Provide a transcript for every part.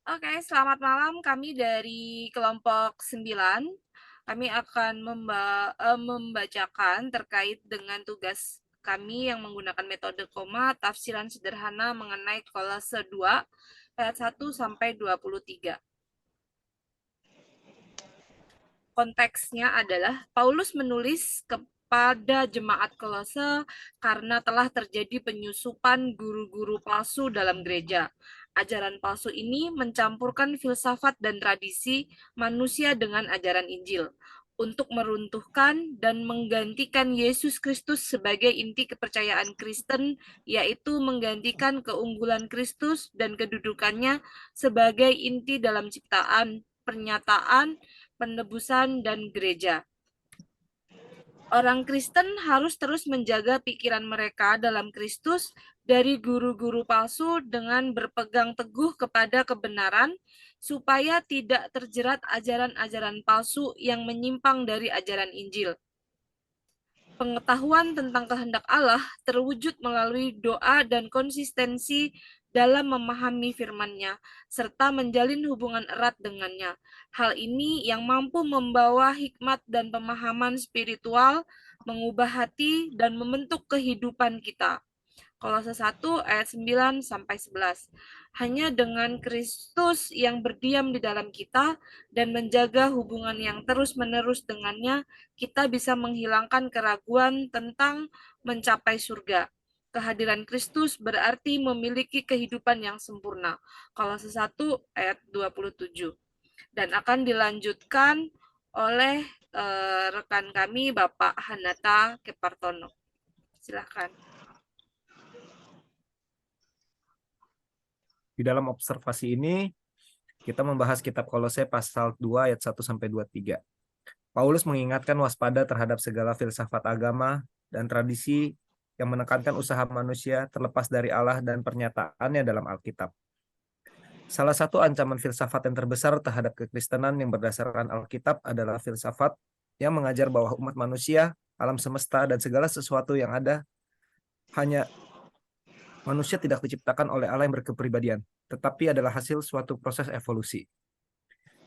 Oke, selamat malam. Kami dari kelompok 9. Kami akan membacakan terkait dengan tugas kami yang menggunakan metode koma, tafsiran sederhana mengenai Kolose 2 ayat 1 sampai 23. Konteksnya adalah Paulus menulis kepada jemaat Kolose karena telah terjadi penyusupan guru-guru palsu dalam gereja. Ajaran palsu ini mencampurkan filsafat dan tradisi manusia dengan ajaran Injil untuk meruntuhkan dan menggantikan Yesus Kristus sebagai inti kepercayaan Kristen, yaitu menggantikan keunggulan Kristus dan kedudukannya sebagai inti dalam ciptaan, pernyataan, penebusan, dan gereja. Orang Kristen harus terus menjaga pikiran mereka dalam Kristus dari guru-guru palsu dengan berpegang teguh kepada kebenaran, supaya tidak terjerat ajaran-ajaran palsu yang menyimpang dari ajaran Injil. Pengetahuan tentang kehendak Allah terwujud melalui doa dan konsistensi dalam memahami firman-Nya, serta menjalin hubungan erat dengannya. Hal ini yang mampu membawa hikmat dan pemahaman spiritual, mengubah hati, dan membentuk kehidupan kita. Kolose 1 ayat 9 sampai 11. Hanya dengan Kristus yang berdiam di dalam kita dan menjaga hubungan yang terus-menerus dengannya, kita bisa menghilangkan keraguan tentang mencapai surga. Kehadiran Kristus berarti memiliki kehidupan yang sempurna. Kolose 1 ayat 27. Dan akan dilanjutkan oleh rekan kami Bapak Hanata Kepartono. Silakan. Di dalam observasi ini, kita membahas kitab Kolose pasal 2 ayat 1 sampai 23. Paulus mengingatkan waspada terhadap segala filsafat agama dan tradisi yang menekankan usaha manusia terlepas dari Allah dan pernyataannya dalam Alkitab. Salah satu ancaman filsafat yang terbesar terhadap kekristenan yang berdasarkan Alkitab adalah filsafat yang mengajar bahwa umat manusia, alam semesta, dan segala sesuatu yang ada hanya manusia tidak diciptakan oleh Allah yang berkepribadian, tetapi adalah hasil suatu proses evolusi.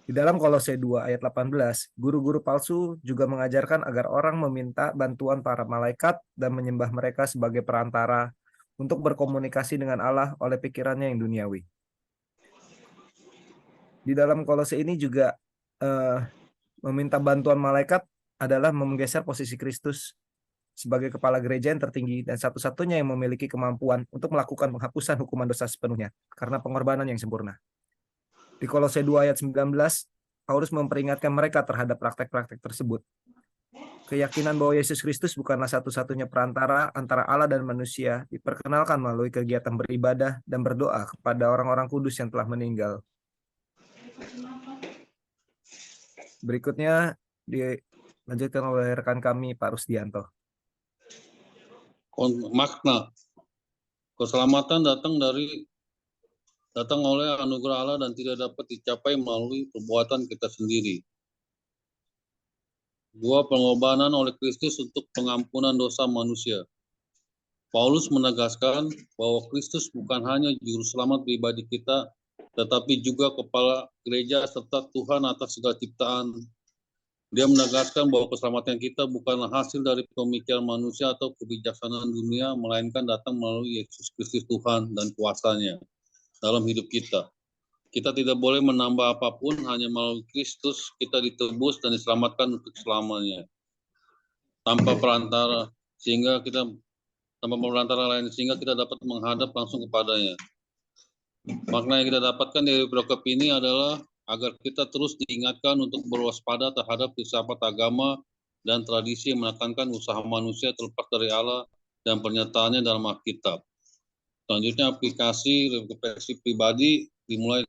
Di dalam Kolose 2 ayat 18, guru-guru palsu juga mengajarkan agar orang meminta bantuan para malaikat dan menyembah mereka sebagai perantara untuk berkomunikasi dengan Allah oleh pikirannya yang duniawi. Di dalam Kolose ini juga meminta bantuan malaikat adalah menggeser posisi Kristus sebagai kepala gereja yang tertinggi dan satu-satunya yang memiliki kemampuan untuk melakukan penghapusan hukuman dosa sepenuhnya karena pengorbanan yang sempurna. Di Kolose 2 ayat 19, Paulus memperingatkan mereka terhadap praktek-praktek tersebut. Keyakinan bahwa Yesus Kristus bukanlah satu-satunya perantara antara Allah dan manusia diperkenalkan melalui kegiatan beribadah dan berdoa kepada orang-orang kudus yang telah meninggal. Berikutnya dilanjutkan oleh rekan kami, Pak Rusdianto. Makna keselamatan datang oleh anugerah Allah dan tidak dapat dicapai melalui perbuatan kita sendiri. Dua, pengorbanan oleh Kristus untuk pengampunan dosa manusia. Paulus menegaskan bahwa Kristus bukan hanya juru selamat pribadi kita, tetapi juga kepala gereja serta Tuhan atas segala ciptaan. Dia menegaskan bahwa keselamatan kita bukanlah hasil dari pemikiran manusia atau kebijaksanaan dunia, melainkan datang melalui Yesus Kristus Tuhan dan kuasanya dalam hidup kita. Kita tidak boleh menambah apapun, hanya melalui Kristus kita ditebus dan diselamatkan untuk selamanya. Tanpa perantara lain, sehingga kita dapat menghadap langsung kepadanya. Makna yang kita dapatkan dari perikop ini adalah agar kita terus diingatkan untuk berwaspada terhadap filsafat agama dan tradisi yang menekankan usaha manusia terlepas dari Allah dan pernyataannya dalam Alkitab. Selanjutnya aplikasi refleksi pribadi dimulai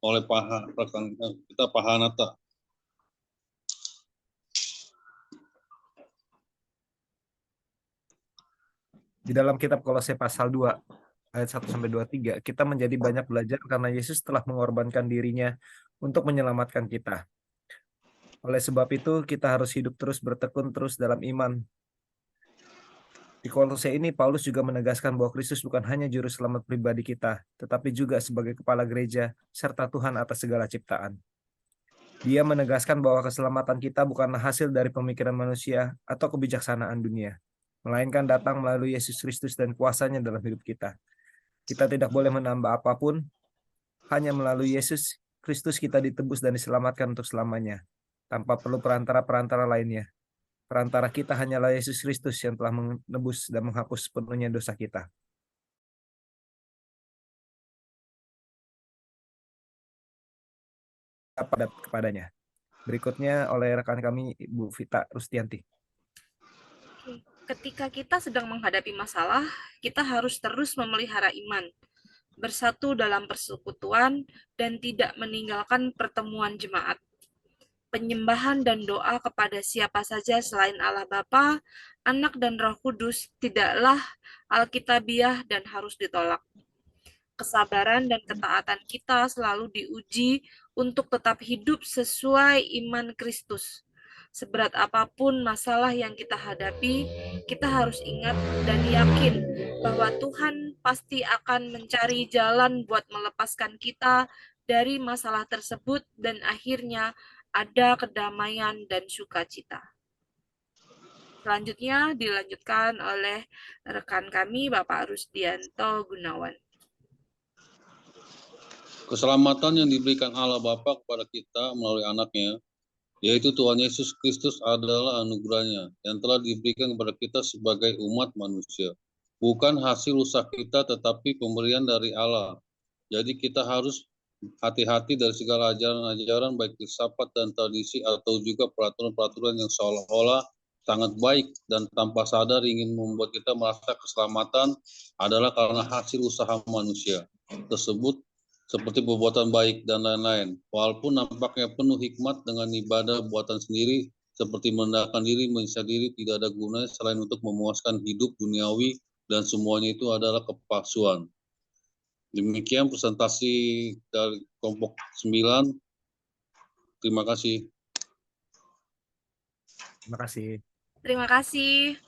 oleh Pak Hanata. Di dalam kitab Kolose pasal 2 ayat 1 sampai 23, kita menjadi banyak belajar karena Yesus telah mengorbankan dirinya untuk menyelamatkan kita. Oleh sebab itu, kita harus hidup terus bertekun terus dalam iman. Di Kolose ini, Paulus juga menegaskan bahwa Kristus bukan hanya juru selamat pribadi kita, tetapi juga sebagai kepala gereja, serta Tuhan atas segala ciptaan. Dia menegaskan bahwa keselamatan kita bukanlah hasil dari pemikiran manusia atau kebijaksanaan dunia, melainkan datang melalui Yesus Kristus dan kuasanya dalam hidup kita. Kita tidak boleh menambah apapun, hanya melalui Yesus Kristus kita ditebus dan diselamatkan untuk selamanya, tanpa perlu perantara-perantara lainnya. Perantara kita hanyalah Yesus Kristus yang telah menebus dan menghapus sepenuhnya dosa kita. Kepadanya. Berikutnya oleh rekan kami, Ibu Vita Rustianti. Ketika kita sedang menghadapi masalah, kita harus terus memelihara iman, bersatu dalam persekutuan, dan tidak meninggalkan pertemuan jemaat. Penyembahan dan doa kepada siapa saja selain Allah Bapa, Anak, dan Roh Kudus tidaklah alkitabiah dan harus ditolak. Kesabaran dan ketaatan kita selalu diuji untuk tetap hidup sesuai iman Kristus. Seberat apapun masalah yang kita hadapi, kita harus ingat dan yakin bahwa Tuhan pasti akan mencari jalan buat melepaskan kita dari masalah tersebut dan akhirnya ada kedamaian dan sukacita. Selanjutnya dilanjutkan oleh rekan kami, Bapak Rusdianto Gunawan. Keselamatan yang diberikan Allah Bapa kepada kita melalui anaknya, yaitu Tuhan Yesus Kristus adalah anugerahnya yang telah diberikan kepada kita sebagai umat manusia. Bukan hasil usaha kita, tetapi pemberian dari Allah. Jadi kita harus hati-hati dari segala ajaran-ajaran baik filsafat dan tradisi atau juga peraturan-peraturan yang seolah-olah sangat baik dan tanpa sadar ingin membuat kita merasa keselamatan adalah karena hasil usaha manusia tersebut seperti perbuatan baik dan lain-lain. Walaupun nampaknya penuh hikmat dengan ibadah buatan sendiri seperti merendahkan diri, menyiksa diri tidak ada gunanya selain untuk memuaskan hidup duniawi dan semuanya itu adalah kepalsuan. Demikian presentasi dari kelompok 9. Terima kasih. Terima kasih. Terima kasih.